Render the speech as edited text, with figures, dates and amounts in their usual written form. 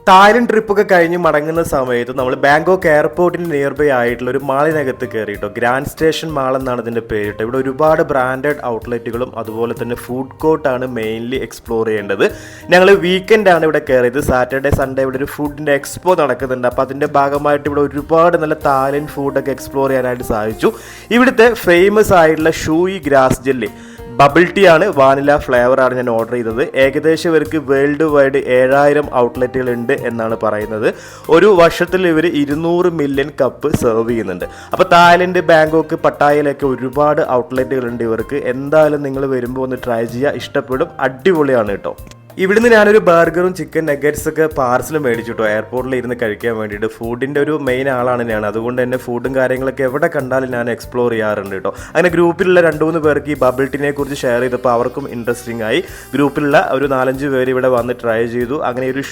Thailand ട്രിപ്പൊക്കെ കഴിഞ്ഞ് മടങ്ങുന്ന സമയത്ത് നമ്മൾ ബാങ്കോക്ക് എയർപോർട്ടിന് നിയർ ബൈ ആയിട്ടുള്ള ഒരു മാളിനകത്ത് കയറിയിട്ടോ. ഗ്രാൻഡ് സ്റ്റേഷൻ മാൾ എന്നാണ് ഇതിൻ്റെ പേരിട്ടോ. ഇവിടെ ഒരുപാട് ബ്രാൻഡഡ് ഔട്ട്ലെറ്റുകളും അതുപോലെ തന്നെ ഫുഡ് കോർട്ടാണ് മെയിൻലി എക്സ്പ്ലോർ ചെയ്യേണ്ടത്. ഞങ്ങൾ വീക്കെൻഡാണ് ഇവിടെ കയറിയത്. സാറ്റർഡേ സൺഡേ ഇവിടെ ഒരു ഫുഡിൻ്റെ എക്സ്പോ നടക്കുന്നുണ്ട്. അപ്പോൾ അതിൻ്റെ ഭാഗമായിട്ട് ഇവിടെ ഒരുപാട് നല്ല തായ്ലൻഡ് ഫുഡൊക്കെ എക്സ്പ്ലോർ ചെയ്യാനായിട്ട് സാധിച്ചു. ഇവിടുത്തെ ഫേമസ് ആയിട്ടുള്ള ഷൂയി ഗ്രാസ് ജെല്ലി ബബിൾ ടീ ആണ്, വാനില ഫ്ലേവറാണ് ഞാൻ ഓർഡർ ചെയ്തത്. ഏകദേശം ഇവർക്ക് വേൾഡ് വൈഡ് 7000 ഔട്ട്ലെറ്റുകൾ ഉണ്ട് എന്നാണ് പറയുന്നത്. ഒരു വർഷത്തിൽ ഇവർ 200 മില്യൺ കപ്പ് സെർവ് ചെയ്യുന്നുണ്ട്. അപ്പോൾ തായ്ലൻഡ്, ബാങ്കോക്ക്, പട്ടായയിലൊക്കെ ഒരുപാട് ഔട്ട്ലെറ്റുകൾ ഉണ്ട് ഇവർക്ക്. എന്തായാലും നിങ്ങൾ വരുമ്പോൾ ഒന്ന് ട്രൈ ചെയ്യുക, ഇഷ്ടപ്പെടും, അടിപൊളിയാണ് കേട്ടോ. ഇവിടുന്ന് ഞാനൊരു ബർഗറും ചിക്കൻ നഗറ്റ്സൊക്കെ പാർസൽ മേടിച്ചിട്ടോ എയർപോർട്ടിൽ ഇരുന്ന് കഴിക്കാൻ വേണ്ടിയിട്ട്. ഫുഡിൻ്റെ ഒരു മെയിൻ ആളാണ് ഞാൻ, അതുകൊണ്ട് തന്നെ ഫുഡും കാര്യങ്ങളൊക്കെ എവിടെ കണ്ടാലും ഞാൻ എക്സ്പ്ലോർ ചെയ്യാറുണ്ട് കേട്ടോ. അങ്ങനെ ഗ്രൂപ്പിലുള്ള 2-3 പേർക്ക് ഈ ബബിൾ ടീനെ കുറിച്ച് ഷെയർ ചെയ്തപ്പോൾ അവർക്കും ഇൻട്രസ്റ്റിംഗ് ആയി. ഗ്രൂപ്പിലുള്ള ഒരു 4-5 പേര് ഇവിടെ വന്ന് ട്രൈ ചെയ്തു. അങ്ങനെ ഒരു